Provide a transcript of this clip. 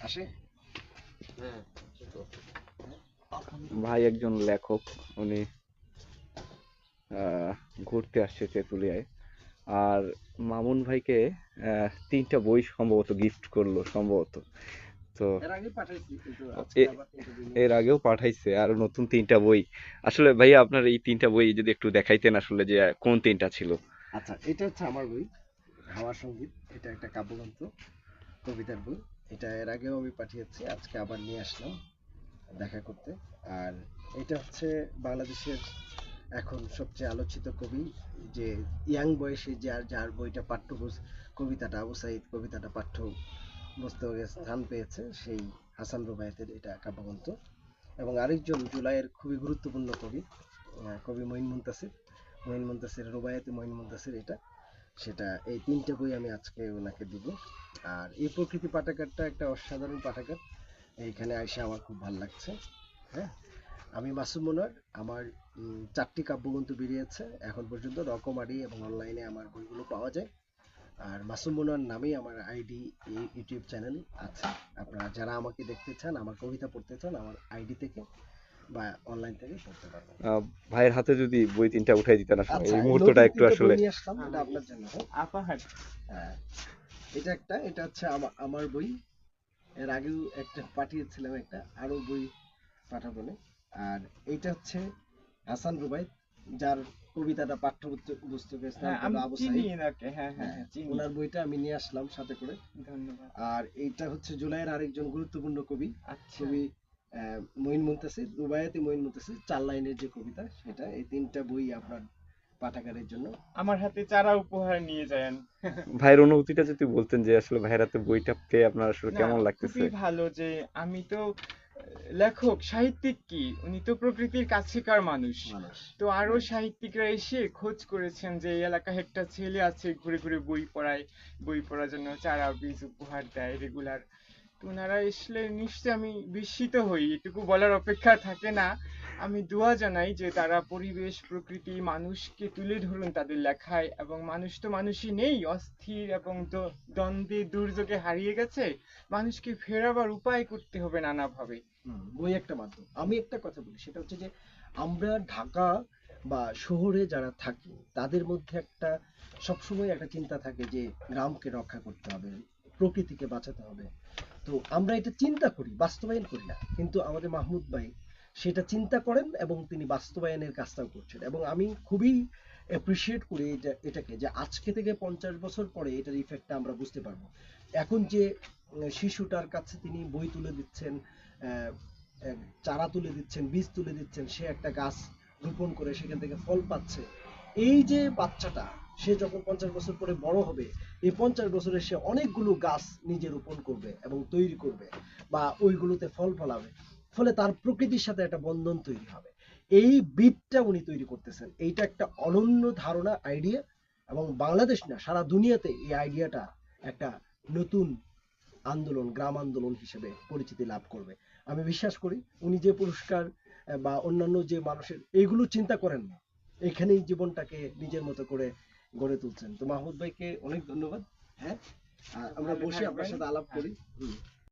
আসে। ভাই একজন লেখক, উনি ঘুরতে আসছে তেঁতুলিয়ায়। আর মামুন ভাইকে 3টা বই সম্ভবত গিফট করলো সম্ভবত। তো এর আগে পাঠাইছি কিন্তু আজকে এ- আবার 3টা বই নিয়ে এর আসছি। আগেও পাঠাইছে আর নতুন 3টা বই। আসলে ভাইয়া আপনার এই 3টা বই যদি একটু দেখাইতেন আসলে যে কোন 3টা ছিল। আচ্ছা, এটা হচ্ছে আমার বই, হাওয়া সঙ্গীত। এটা একটা কাব্যগ্রন্থ, কবিতার বই। এটা এর আগেও আমি পাঠিয়েছি, আজকে আবার নিয়ে আসলাম দেখা করতে। আর এটা হচ্ছে বাংলাদেশের এখন সবচেয়ে আলোচিত কবি, যে ইয়াং বয়সে যার যার বইটা কবিতাটা, আবু সাইদ কবিতাটা পাঠ্য পুস্তকে স্থান পেয়েছে, সেই হাসান রুবায়েতের এটা কাব্যগ্রন্থ। এবং আরেকজন জুলাইয়ের খুবই গুরুত্বপূর্ণ কবি, কবি মঈন মুনতাসির রুবায়েতে মঈন মুনতাসির এটা, সেটা। এই 3টে বই আমি আজকে ওনাকে দিব। আর এই প্রকৃতি পাঠাগারটা একটা অসাধারণ পাঠাগার, এইখানে এসে আমার খুব ভালো লাগছে। হ্যাঁ, আমি মাসুম মনোয়ার। আমার 4টি কাব্যগ্রন্থ বেরিয়েছে এখন পর্যন্ত, রকমারি এবং অনলাইনে আমার বইগুলো পাওয়া যায়। আর মাসুম মনোয়ার নামেই আমার আইডি, ইউটিউব চ্যানেল আছে। আপনারা যারা আমাকে দেখতে চান, আমার কবিতা পড়তে চান, আমার আইডি থেকে বা অনলাইন থেকে পড়তে পারবেন। আহ, ভাইয়ের হাতে যদি বই 3টা উঠাই দিতেন আসলে আচ্ছা, এই এই মুহূর্তটা নতুন একটু 3টে বই আসলে। নিয়ে আসলাম, এটা আপনার জন্য। হ্যাঁ, এটা হচ্ছে আমার বই। এর আগেও একটা পাঠিয়েছিলাম, একটা আরো বই পাঠাবো না। আর এইটা হচ্ছে হাসান রুবাই, যার কবিতাটা পুস্তকে স্থান পেল, আবু সাইদ। হ্যাঁ, ওনার বইটা আমি নিয়ে আসলাম সাথে করে। আর এইটা হচ্ছে জুলাইয়ের আরেকজন গুরুত্বপূর্ণ কবি, কবি মঈন মুনতাসির, রুবায়াতি মঈন মুনতাসির, 4 লাইনের যে কবিতা, সেটা। এই 3টা বই আপনার পাঠাগারের জন্য। ভাইয়ের অনুভূতিটা যদি বলতেন যে আসলে ভাইয়ের হাতে বইটা পেয়ে আপনার আসলে কেমন লাগতেছে। মানুষ। বই একটা মাধ্যম। আমি একটা কথা বলি, সেটা হচ্ছে যে আমরা ঢাকা বা শহরে যারা থাকি, তাদের মধ্যে একটা সবসময় একটা চিন্তা থাকে যে গ্রামকে রক্ষা করতে হবে, প্রকৃতিকে বাঁচাতে হবে। তো আমরা এটা চিন্তা করি, বাস্তবায়ন করি না। কিন্তু আমাদের মাহমুদ ভাই সেটা চিন্তা করেন এবং তিনি বাস্তবায়নের কাজটাও করছেন। এবং আমি খুবই অ্যাপ্রিসিয়েট করি এটাকে, যে আজকে থেকে 50 বছর পরে এটার ইফেক্টটা আমরা বুঝতে পারবো। এখন যে শিশুটার কাছে তিনি বই তুলে দিচ্ছেন, আহ, চারা তুলে দিচ্ছেন, বীজ তুলে দিচ্ছেন, সে একটা গাছ রোপণ করে সেখান থেকে ফল পাচ্ছে। এই যে বাচ্চাটা, সে যখন 50 বছর পরে বড় হবে, এই 50 বছরে সে অনেকগুলো গাছ নিজে রোপণ করবে এবং তৈরি করবে, বা ওইগুলোতে ফল ফলাবে। ফলে তার প্রকৃতির সাথে একটা বন্ধন তৈরি হবে। এই বীজটা উনি তৈরি করতেছেন। এইটা একটা অনন্য ধারণা, আইডিয়া। এবং বাংলাদেশ না, সারা দুনিয়াতে এই আইডিয়াটা একটা নতুন আন্দোলন, গ্রাম আন্দোলন হিসেবে পরিচিতি লাভ করবে। আমি বিশ্বাস করি উনি যে পুরস্কার বা অন্যান্য যে মানুষের এইগুলো চিন্তা করেন না, এখানেই জীবনটাকে নিজের মতো করে গড়ে তুলছেন। তো মাহমুদ ভাইকে অনেক ধন্যবাদ। হ্যাঁ, আমরা বসে আপনার সাথে আলাপ করি। হুম।